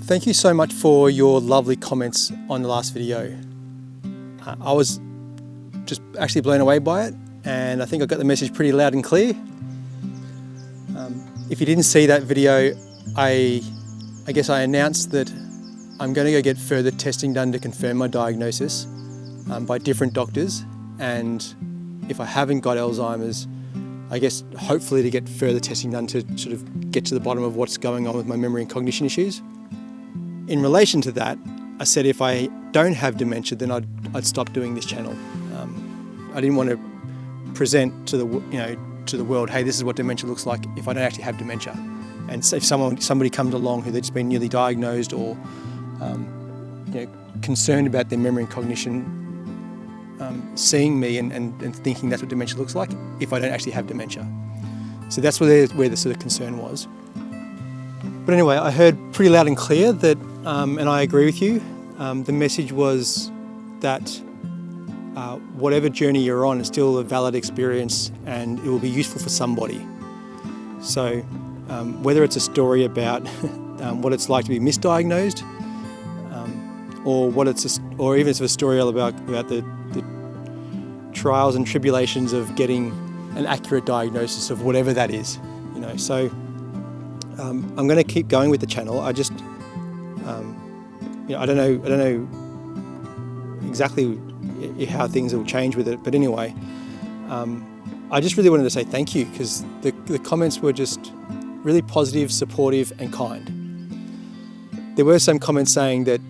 Thank you so much for your lovely comments on the last video. I was just actually blown away by it, and I think I got the message pretty loud and clear. If you didn't see that video, I guess I announced that I'm going to go get further testing done to confirm my diagnosis by different doctors, and if I haven't got Alzheimer's, I guess hopefully to get further testing done to sort of get to the bottom of what's going on with my memory and cognition issues. In relation to that, I said if I don't have dementia, then I'd stop doing this channel. I didn't want to present to the world, hey, this is what dementia looks like if I don't actually have dementia. And so if somebody comes along who they've just been newly diagnosed or concerned about their memory and cognition, seeing me and thinking that's what dementia looks like if I don't actually have dementia. So that's where the sort of concern was. But anyway, I heard pretty loud and clear that, and I agree with you, the message was that whatever journey you're on is still a valid experience and it will be useful for somebody. So whether it's a story about what it's like to be misdiagnosed, or or even if it's a story about the trials and tribulations of getting an accurate diagnosis of whatever that is, So I'm going to keep going with the channel. I just, I don't know exactly how things will change with it, but anyway, I just really wanted to say thank you because the comments were just really positive, supportive, and kind. There were some comments saying that,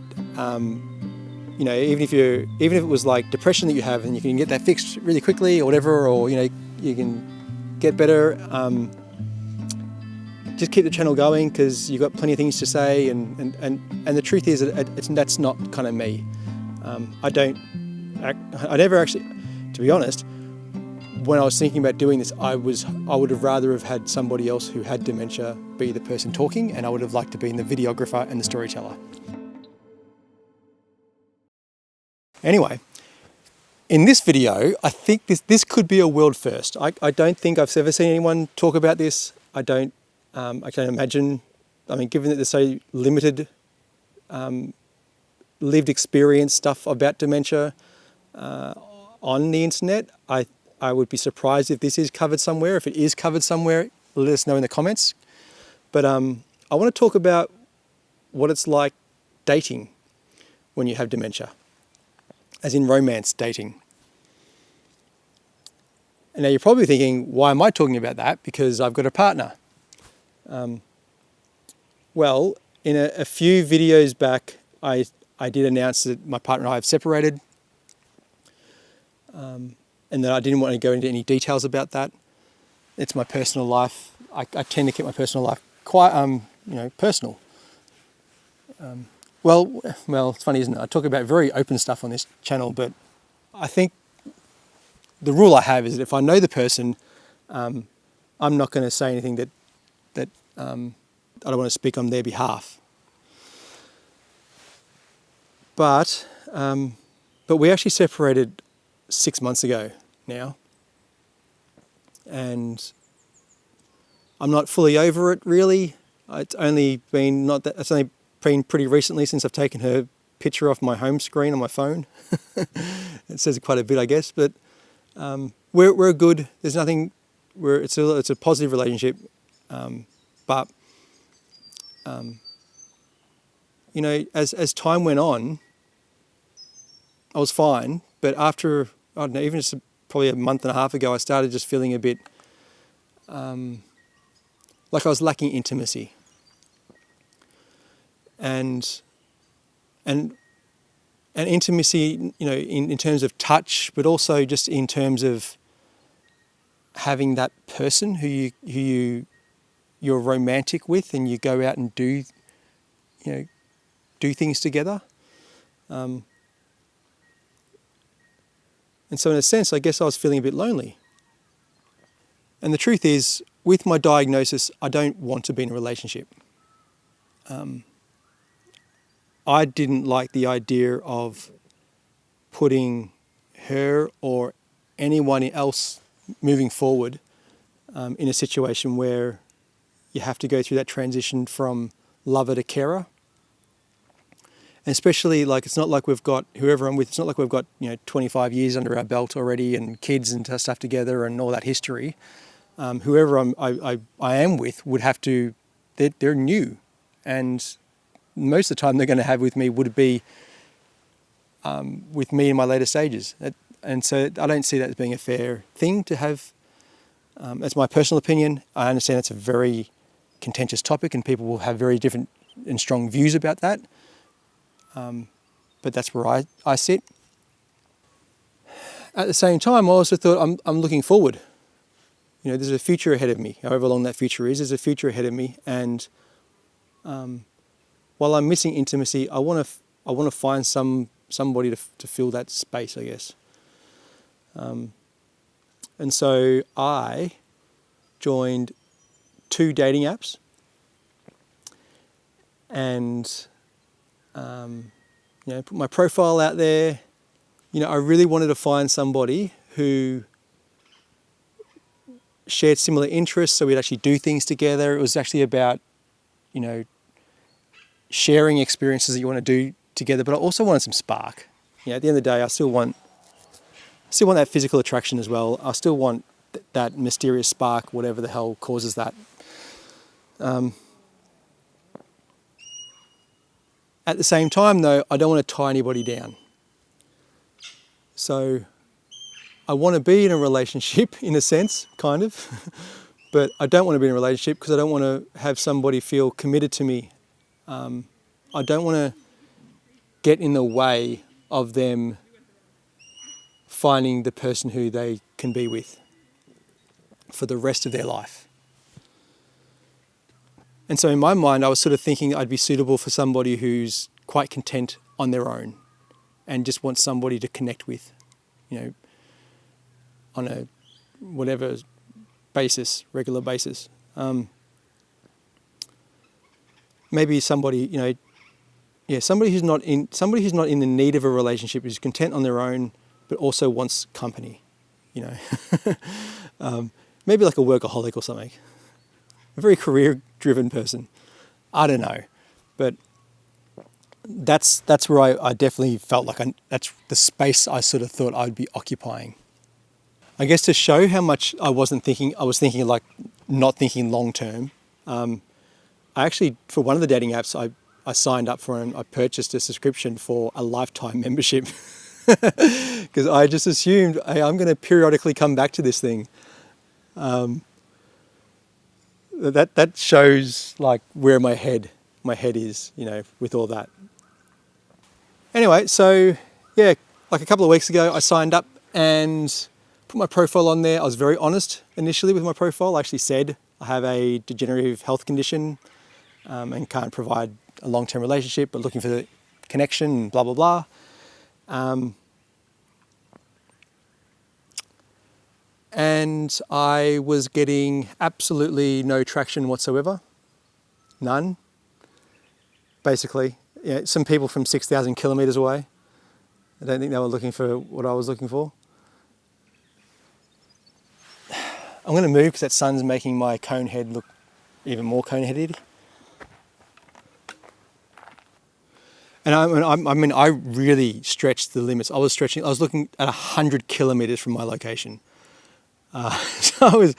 even if it was like depression that you have and you can get that fixed really quickly or whatever, or you can get better. Just keep the channel going because you've got plenty of things to say, and the truth is that's not kind of me. I never actually, to be honest, when I was thinking about doing this, I would have rather have had somebody else who had dementia be the person talking, and I would have liked to be the videographer and the storyteller. Anyway, in this video, I think this could be a world first. I don't think I've ever seen anyone talk about this. I can imagine, given that there's so limited lived experience stuff about dementia on the internet, I would be surprised if this is covered somewhere. If it is covered somewhere, let us know in the comments. But I want to talk about what it's like dating when you have dementia, as in romance dating. And now you're probably thinking, why am I talking about that? Because I've got a partner. Well, in a few videos back, I did announce that my partner and I have separated, and that I didn't want to go into any details about that. It's my personal life. I tend to keep my personal life quite, personal. Well, it's funny, isn't it? I talk about very open stuff on this channel, but I think the rule I have is that if I know the person, I'm not going to say anything that I don't want to speak on their behalf. But we actually separated 6 months ago now, and I'm not fully over it really. It's only been pretty recently since I've taken her picture off my home screen on my phone. It says quite a bit, I guess, but we're good. There's nothing. It's a positive relationship. But as time went on, I was fine. But after, I don't know, even just probably a month and a half ago, I started just feeling a bit like I was lacking intimacy. And intimacy, in terms of touch, but also just in terms of having that person who you're romantic with, and you go out and do things together. And so in a sense, I guess I was feeling a bit lonely. And the truth is, with my diagnosis, I don't want to be in a relationship. I didn't like the idea of putting her or anyone else moving forward in a situation where you have to go through that transition from lover to carer. And especially, like, it's not like we've got, whoever I'm with, it's not like we've got, 25 years under our belt already and kids and stuff together and all that history. Whoever I am with would have to, they're new. And most of the time they're going to have with me would be with me in my later stages. And so I don't see that as being a fair thing to have. That's my personal opinion. I understand it's a very contentious topic and people will have very different and strong views about that. But that's where I sit. At the same time, I also thought I'm looking forward. There's a future ahead of me. However long that future is, there's a future ahead of me. And while I'm missing intimacy, I want to find somebody to fill that space, I guess. And so I joined 2 dating apps, and put my profile out there. I really wanted to find somebody who shared similar interests, so we'd actually do things together. It was actually about, sharing experiences that you want to do together, but I also wanted some spark. At the end of the day, I still want that physical attraction as well. I still want that mysterious spark, whatever the hell causes that. At the same time, though, I don't want to tie anybody down. So I want to be in a relationship, in a sense, kind of, but I don't want to be in a relationship because I don't want to have somebody feel committed to me. I don't want to get in the way of them finding the person who they can be with for the rest of their life. And so in my mind, I was sort of thinking I'd be suitable for somebody who's quite content on their own and just wants somebody to connect with, on a whatever basis, regular basis. Maybe somebody, somebody who's not in the need of a relationship, who's content on their own, but also wants company, maybe like a workaholic or something. A very career-driven person. I don't know, but that's where I definitely felt like that's the space I sort of thought I'd be occupying. I guess to show how much I was thinking like not thinking long term. I actually, for one of the dating apps, I signed up for and I purchased a subscription for a lifetime membership because I just assumed, hey, I'm going to periodically come back to this thing. That shows like where my head is, with all that. Anyway, so yeah, like a couple of weeks ago, I signed up and put my profile on there. I was very honest initially with my profile. I actually said I have a degenerative health condition and can't provide a long-term relationship, but looking for the connection and blah, blah, blah. And I was getting absolutely no traction whatsoever. None. Basically, some people from 6,000 kilometres away. I don't think they were looking for what I was looking for. I'm going to move because that sun's making my cone head look even more cone-headed. And I really stretched the limits. I was looking at 100 kilometres from my location. So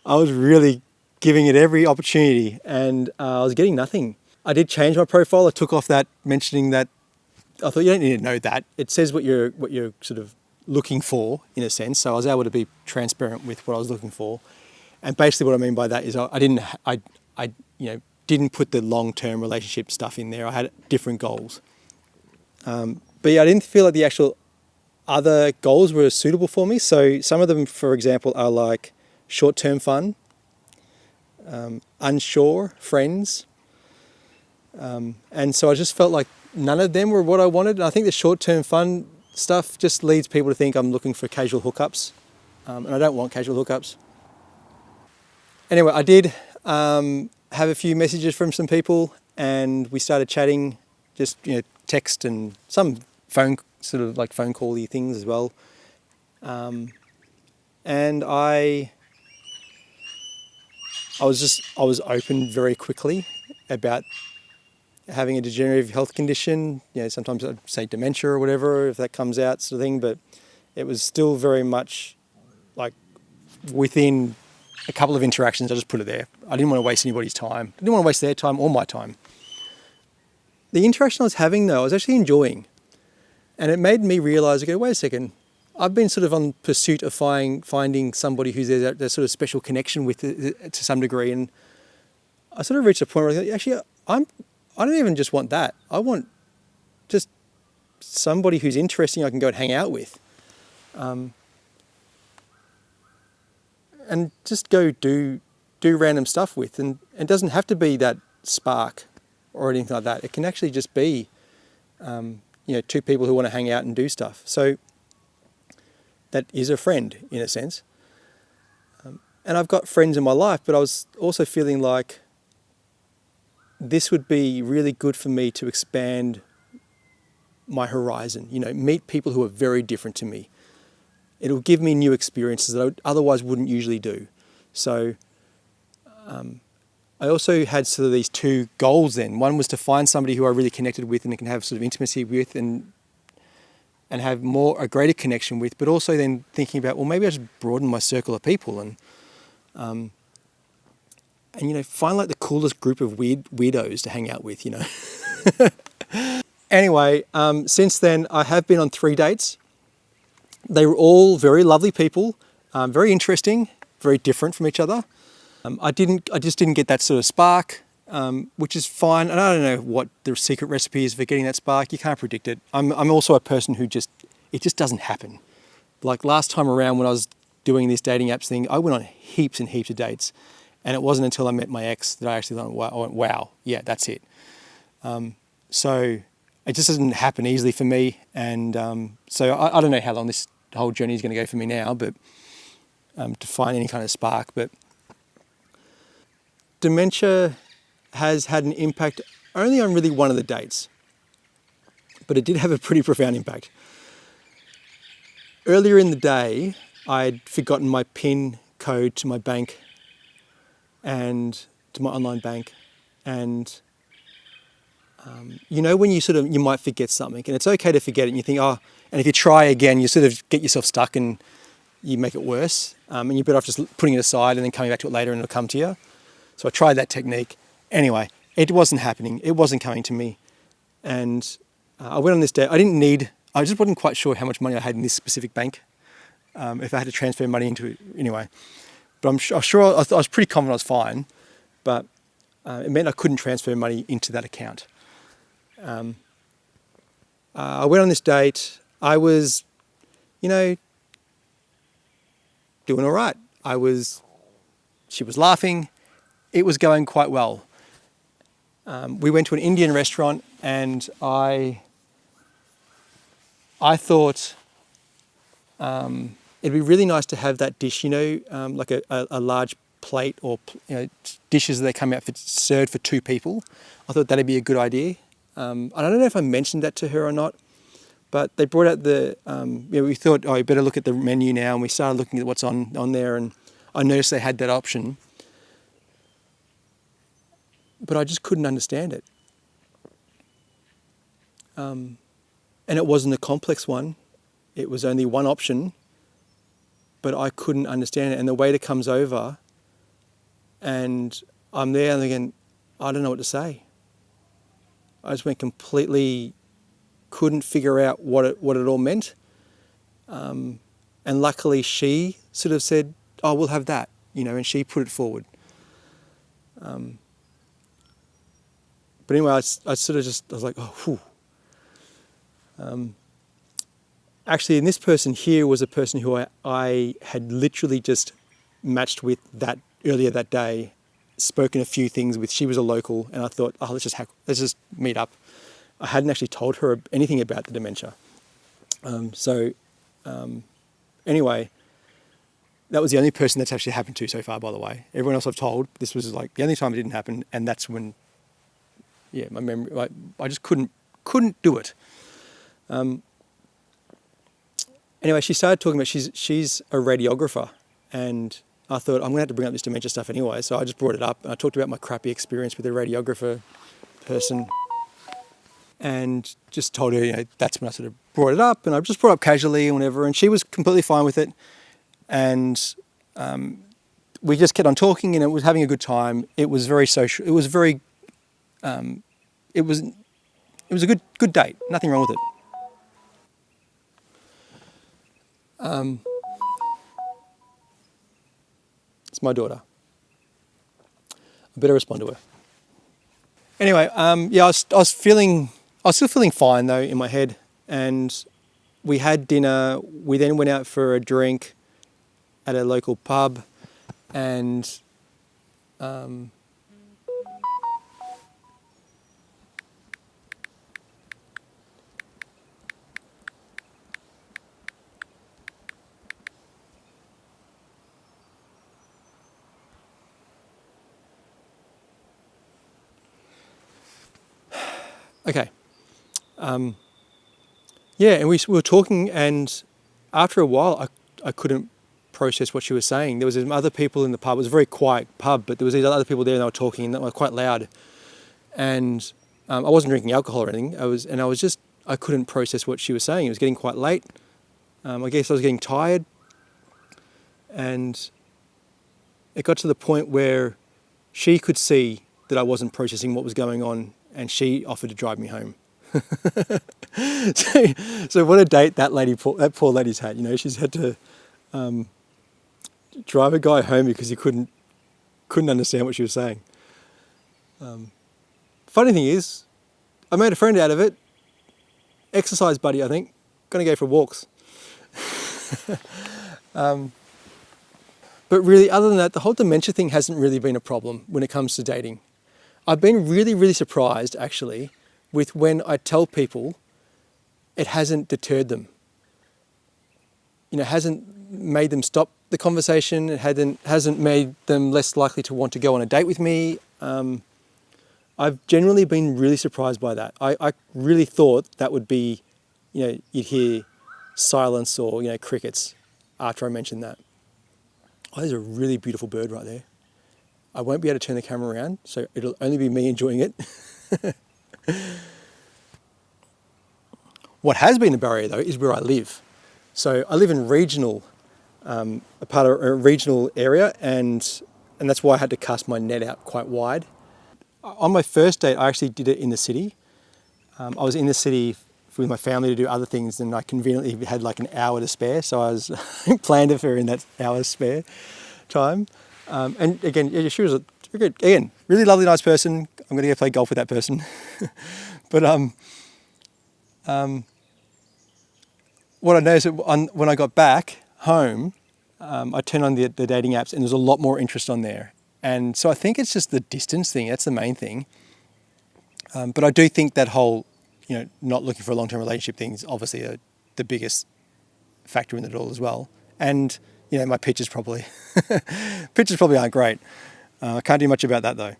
I was really giving it every opportunity, and I was getting nothing. I did change my profile. I took off that mentioning that. I thought you don't need to know that. It says what you're sort of looking for in a sense. So I was able to be transparent with what I was looking for. And basically what I mean by that is I didn't put the long-term relationship stuff in there. I had different goals. But yeah, I didn't feel like the actual other goals were suitable for me. So some of them, for example, are like short-term fun, unsure friends. And so I just felt like none of them were what I wanted. And I think the short-term fun stuff just leads people to think I'm looking for casual hookups. And I don't want casual hookups. Anyway, I did have a few messages from some people and we started chatting, just text and some phone call-y things as well. And I was open very quickly about having a degenerative health condition. Sometimes I'd say dementia or whatever, if that comes out sort of thing, but it was still very much like within a couple of interactions, I just put it there. I didn't want to waste anybody's time. I didn't want to waste their time or my time. The interaction I was having though, I was actually enjoying. And it made me realise, okay, wait a second, I've been sort of on pursuit of finding somebody who's there's sort of special connection with to some degree. And I sort of reached a point where I thought, actually, I don't even just want that. I want just somebody who's interesting I can go and hang out with. And just go do random stuff with. And it doesn't have to be that spark or anything like that. It can actually just be, two people who want to hang out and do stuff. So that is a friend in a sense. And I've got friends in my life, but I was also feeling like this would be really good for me to expand my horizon, meet people who are very different to me. It'll give me new experiences that I otherwise wouldn't usually do. So I also had sort of these two goals then. One was to find somebody who I really connected with and can have sort of intimacy with and have a greater connection with, but also then thinking about, well, maybe I should broaden my circle of people and find like the coolest group of weirdos to hang out with, Anyway, since then I have been on 3 dates. They were all very lovely people, very interesting, very different from each other. I just didn't get that sort of spark, which is fine. And I don't know what the secret recipe is for getting that spark. You can't predict it. I'm also a person who it just doesn't happen. Like last time around when I was doing this dating apps thing, I went on heaps and heaps of dates. And it wasn't until I met my ex that I actually thought, wow, yeah, that's it. So it just doesn't happen easily for me. And so I don't know how long this whole journey is going to go for me now, but to find any kind of spark. But dementia has had an impact only on really one of the dates, but it did have a pretty profound impact. Earlier in the day, I'd forgotten my PIN code to my bank and to my online bank. And when you might forget something, and it's okay to forget it, and you think, and if you try again, you sort of get yourself stuck and you make it worse. And you're better off just putting it aside and then coming back to it later and it'll come to you. So I tried that technique. Anyway, it wasn't happening. It wasn't coming to me. And I went on this day. I just wasn't quite sure how much money I had in this specific bank, if I had to transfer money into it anyway. But I was pretty confident I was fine, but it meant I couldn't transfer money into that account. I went on this date. I was, doing all right. She was laughing. It was going quite well. We went to an Indian restaurant and I thought it'd be really nice to have that dish, like a large plate or dishes that they come out served for 2 people. I thought that'd be a good idea. I don't know if I mentioned that to her or not, but they brought out we thought, you better look at the menu now, and we started looking at what's on there, and I noticed they had that option, but I just couldn't understand it. And it wasn't a complex one. It was only one option, but I couldn't understand it. And the waiter comes over and I'm there and again, I don't know what to say. I just went completely, couldn't figure out what it all meant. And luckily she sort of said, we'll have that, and she put it forward. But anyway, I sort of I was like, whew. Actually, and this person here was a person who I had literally just matched with that earlier that day, spoken a few things with. She was a local, and I thought, let's just meet up. I hadn't actually told her anything about the dementia. Anyway, that was the only person that's actually happened to so far, by the way. Everyone else I've told, this was like the only time it didn't happen, and that's when, my memory, I just couldn't do it. Anyway, she started talking about she's a radiographer, and I thought I'm going to have to bring up this dementia stuff anyway, so I just brought it up, and I talked about my crappy experience with a radiographer person. and just told her, that's when I sort of brought it up, and I just brought it up casually and whatever, and she was completely fine with it. And we just kept on talking, and it was having a good time. It was very social. It was very, it was a good date. Nothing wrong with it. It's my daughter. I better respond to her. Anyway, yeah, I was still feeling fine though in my head, and we had dinner. We then went out for a drink at a local pub, and okay. Yeah, and we were talking, and after a while, I couldn't process what she was saying. There was some other people in the pub. It was a very quiet pub, but there was these other people there, and they were talking, and they were quite loud. And I wasn't drinking alcohol or anything. I couldn't process what she was saying. It was getting quite late. I guess I was getting tired, and it got to the point where she could see that I wasn't processing what was going on, and she offered to drive me home. so what a date that poor lady's had. She's had to drive a guy home because he couldn't understand what she was saying. Funny thing is, I made a friend out of it. Exercise buddy, I think. Gonna go for walks. But really, other than that, the whole dementia thing hasn't really been a problem when it comes to dating. I've been really, really surprised, actually, with when I tell people, it hasn't deterred them. It hasn't made them stop the conversation. It hasn't made them less likely to want to go on a date with me. I've generally been really surprised by that. I really thought that would be, you'd hear silence or, crickets after I mentioned that. Oh, there's a really beautiful bird right there. I won't be able to turn the camera around, so it'll only be me enjoying it. What has been a barrier though is where I live. So I live in a part of a regional area, and that's why I had to cast my net out quite wide. On my first date, I actually did it in the city. I was in the city with my family to do other things, and I conveniently had like an hour to spare, so I was planned for her in that hour spare time. And again, she was again really lovely, nice person. I'm going to go play golf with that person. But what I noticed when I got back home, I turned on the dating apps, and there's a lot more interest on there. And so I think it's just the distance thing. That's the main thing. But I do think that whole, not looking for a long-term relationship thing is obviously the biggest factor in it all as well. And, my pictures probably aren't great. I can't do much about that though.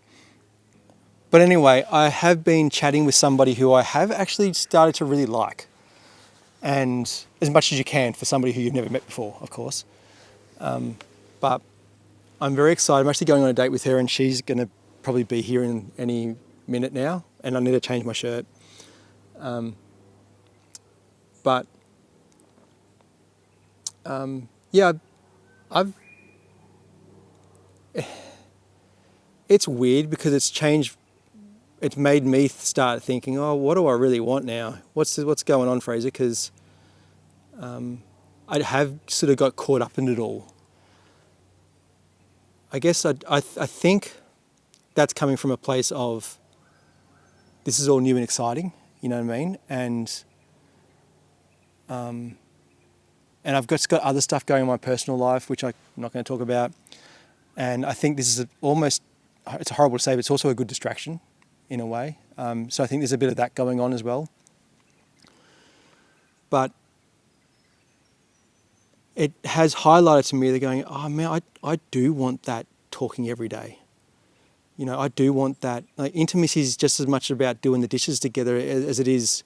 But anyway, I have been chatting with somebody who I have actually started to really like. And as much as you can for somebody who you've never met before, of course. But I'm very excited. I'm actually going on a date with her, and she's going to probably be here in any minute now, and I need to change my shirt. Yeah, it's weird because it's changed. It's made me start thinking, oh, what do I really want now? What's going on, Fraser? Because I have sort of got caught up in it all. I guess I think that's coming from a place of this is all new and exciting, you know what I mean? And I've got other stuff going on in my personal life, which I'm not going to talk about. And I think this is it's horrible to say, but it's also a good distraction in a way. So I think there's a bit of that going on as well. But it has highlighted to me, they're going, oh man, I do want that talking every day. I do want that. Like, intimacy is just as much about doing the dishes together as it is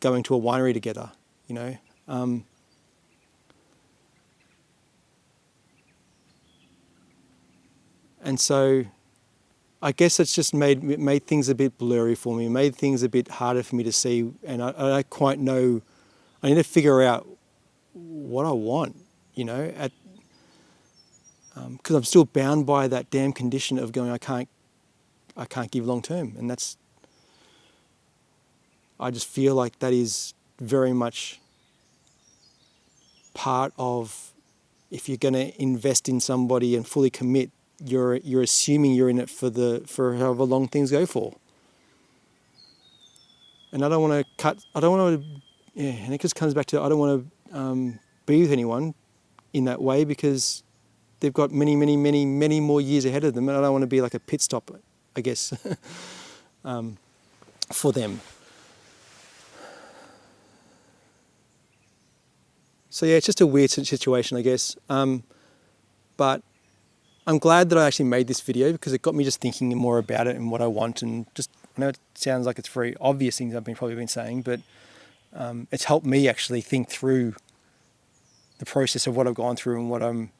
going to a winery together, And so I guess it's just made things a bit blurry for me, made things a bit harder for me to see, and I don't quite know. I need to figure out what I want, you know, because I'm still bound by that damn condition of going, I can't give long term, and I just feel like that is very much part of, if you're going to invest in somebody and fully commit, you're assuming you're in it for however long things go for. And I don't want to and it just comes back to, I don't want to be with anyone in that way, because they've got many, many, many, many more years ahead of them, and I don't want to be like a pit stop, I guess, for them. So yeah, it's just a weird situation, I guess. But I'm glad that I actually made this video, because it got me just thinking more about it and what I want, and just, I know it sounds like it's very obvious things I've probably been saying, but it's helped me actually think through the process of what I've gone through and what I'm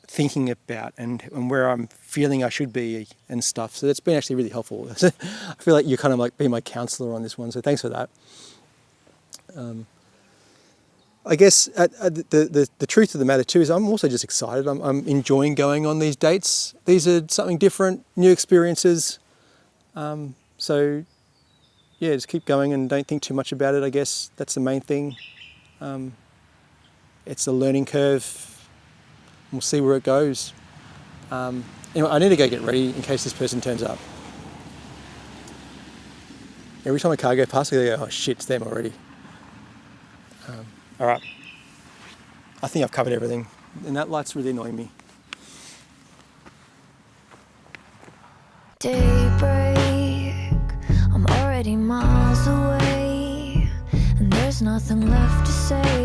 thinking about and where I'm feeling I should be and stuff. So it's been actually really helpful. I feel like you're kind of like being my counselor on this one, so thanks for that. I guess the truth of the matter too is I'm also just excited. I'm enjoying going on these dates. These are something different, new experiences. So yeah, just keep going and don't think too much about it, I guess. That's the main thing. It's a learning curve. We'll see where it goes. Anyway, I need to go get ready in case this person turns up. Every time a car goes past, I go, oh shit, it's them already. All right. I think I've covered everything, and that light's really annoying me. Daybreak, I'm already miles away, and there's nothing left to say.